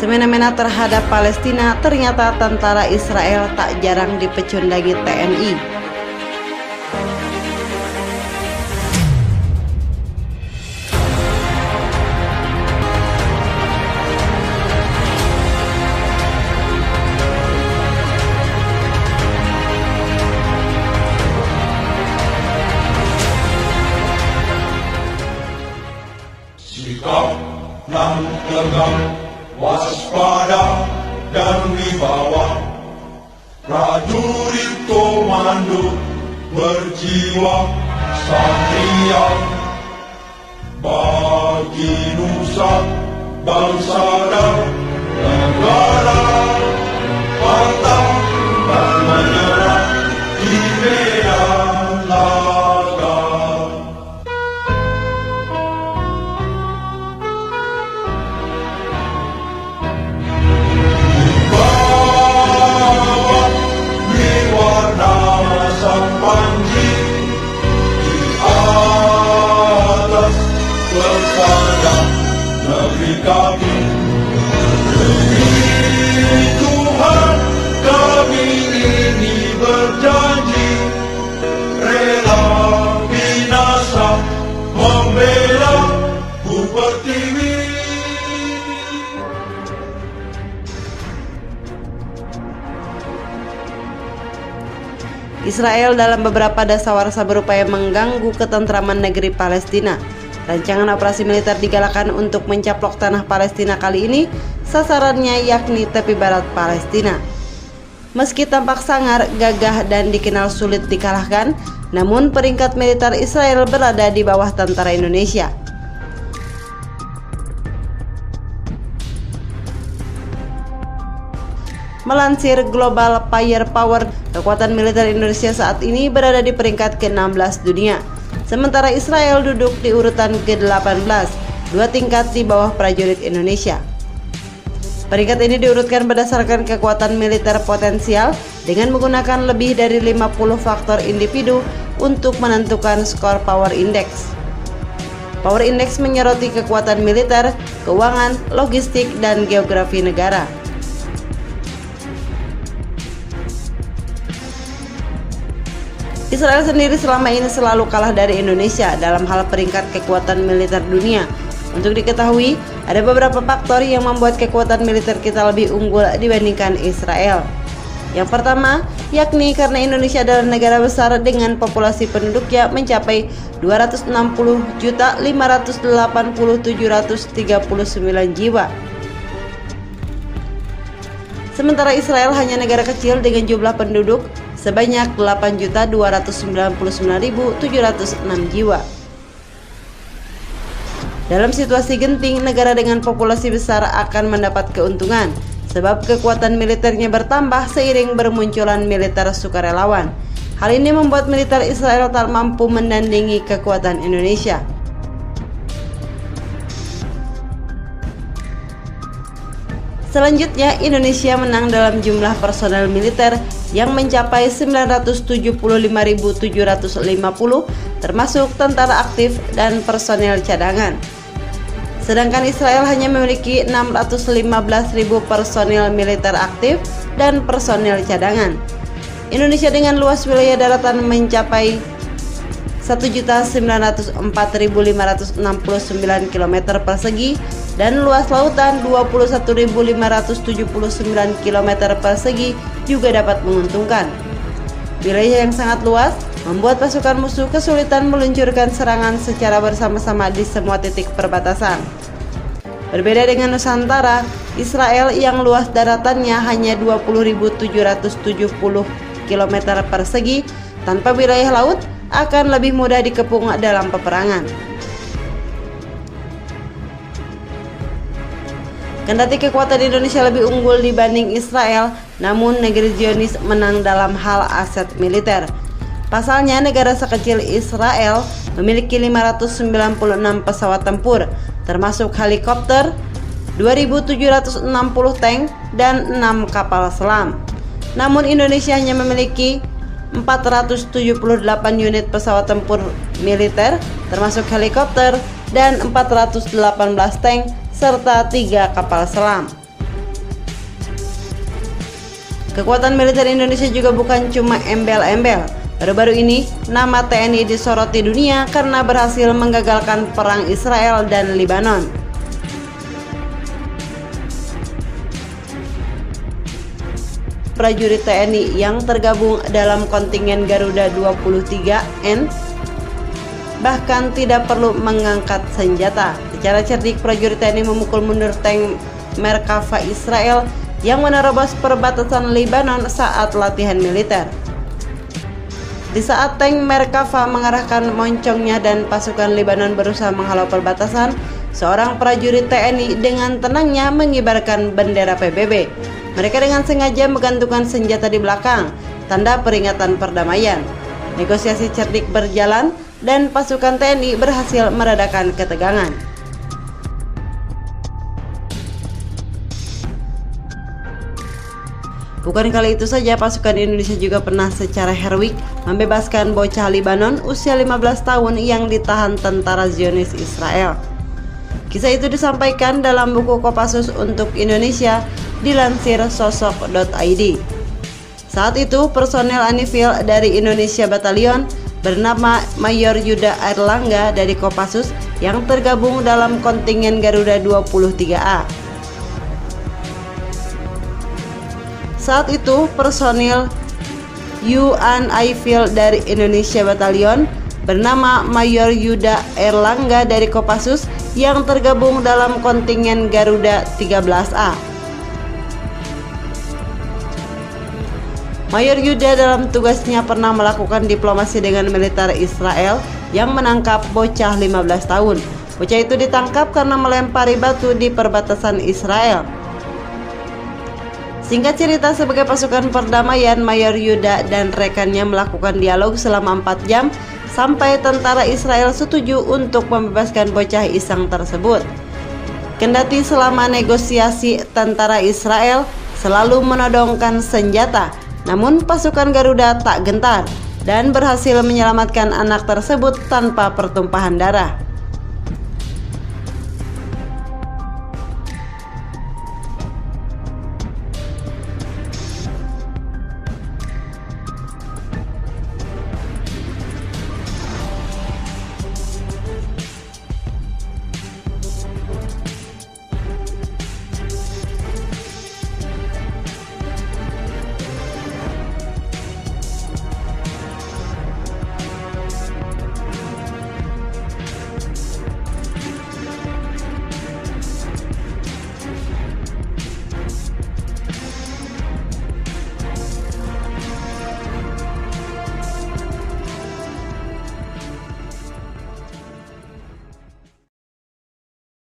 Semena-mena terhadap Palestina, ternyata tentara Israel tak jarang dipecundangi TNI. Sikaplah tegak, waspada dan wibawa, prajurit komando berjiwa satria, bagi nusa, bangsa dan negara, pantang dan menyerah di medan laga. Negeri kami, demi Tuhan kami ini berjanji, rela binasa membela Ku Pertiwi. Israel dalam beberapa dasawarsa berupaya mengganggu ketentraman negeri Palestina. Rancangan operasi militer digalakan untuk mencaplok tanah Palestina kali ini, sasarannya yakni tepi barat Palestina. Meski tampak sangar, gagah, dan dikenal sulit dikalahkan, namun peringkat militer Israel berada di bawah tentara Indonesia. Melansir Global Firepower, kekuatan militer Indonesia saat ini berada di peringkat ke-16 dunia. Sementara Israel duduk di urutan ke-18, 2 tingkat di bawah prajurit Indonesia. Peringkat ini diurutkan berdasarkan kekuatan militer potensial dengan menggunakan lebih dari 50 faktor individu untuk menentukan skor Power Index. Power Index menyoroti kekuatan militer, keuangan, logistik, dan geografi negara. Israel sendiri selama ini selalu kalah dari Indonesia dalam hal peringkat kekuatan militer dunia. Untuk diketahui, ada beberapa faktor yang membuat kekuatan militer kita lebih unggul dibandingkan Israel. Yang pertama, yakni karena Indonesia adalah negara besar dengan populasi penduduknya mencapai 260.580.739 jiwa. Sementara Israel hanya negara kecil dengan jumlah penduduk sebanyak 8.299.706 jiwa. Dalam situasi genting, negara dengan populasi besar akan mendapat keuntungan sebab kekuatan militernya bertambah seiring bermunculan militer sukarelawan. Hal ini membuat militer Israel tak mampu menandingi kekuatan Indonesia. Selanjutnya, Indonesia menang dalam jumlah personel militer yang mencapai 975.750, termasuk tentara aktif dan personel cadangan. Sedangkan Israel hanya memiliki 615.000 personel militer aktif dan personel cadangan. Indonesia dengan luas wilayah daratan mencapai 1.904.569 km persegi dan luas lautan 21.579 km persegi juga dapat menguntungkan. Wilayah yang sangat luas membuat pasukan musuh kesulitan meluncurkan serangan secara bersama-sama di semua titik perbatasan. Berbeda dengan Nusantara, Israel yang luas daratannya hanya 20.770 km persegi tanpa wilayah laut akan lebih mudah dikepung dalam peperangan. Kendati kekuatan Indonesia lebih unggul dibanding Israel, namun negeri Zionis menang dalam hal aset militer. Pasalnya, negara sekecil Israel memiliki 596 pesawat tempur, termasuk helikopter, 2.760 tank, dan 6 kapal selam. Namun Indonesia hanya memiliki 478 unit pesawat tempur militer, termasuk helikopter, dan 418 tank, serta 3 kapal selam. Kekuatan militer Indonesia juga bukan cuma embel-embel. Baru-baru ini, nama TNI disoroti dunia karena berhasil menggagalkan perang Israel dan Lebanon. Prajurit TNI yang tergabung dalam kontingen Garuda 23N bahkan tidak perlu mengangkat senjata. Secara cerdik, prajurit TNI memukul mundur tank Merkava Israel yang menerobos perbatasan Lebanon saat latihan militer. Di saat tank Merkava mengarahkan moncongnya dan pasukan Lebanon berusaha menghalau perbatasan, seorang prajurit TNI dengan tenangnya mengibarkan bendera PBB. Mereka dengan sengaja menggantungkan senjata di belakang, tanda peringatan perdamaian. Negosiasi cerdik berjalan dan pasukan TNI berhasil meredakan ketegangan. Bukan kali itu saja, pasukan Indonesia juga pernah secara heroik membebaskan bocah Lebanon usia 15 tahun yang ditahan tentara Zionis Israel. Kisah itu disampaikan dalam buku Kopassus untuk Indonesia, dilansir sosok.id. Saat itu, personel Anifil dari Indonesia Batalion bernama Mayor Yuda Erlangga dari Kopassus yang tergabung dalam kontingen Garuda 23A. Saat itu, personil UNIFIL dari Indonesia Batalion bernama Mayor Yuda Erlangga dari Kopassus yang tergabung dalam kontingen Garuda 13A. Mayor Yuda dalam tugasnya pernah melakukan diplomasi dengan militer Israel yang menangkap bocah 15 tahun. Bocah itu ditangkap karena melempari batu di perbatasan Israel. Singkat cerita, sebagai pasukan perdamaian, Mayor Yuda dan rekannya melakukan dialog selama 4 jam sampai tentara Israel setuju untuk membebaskan bocah iseng tersebut. Kendati selama negosiasi tentara Israel selalu menodongkan senjata, namun pasukan Garuda tak gentar dan berhasil menyelamatkan anak tersebut tanpa pertumpahan darah.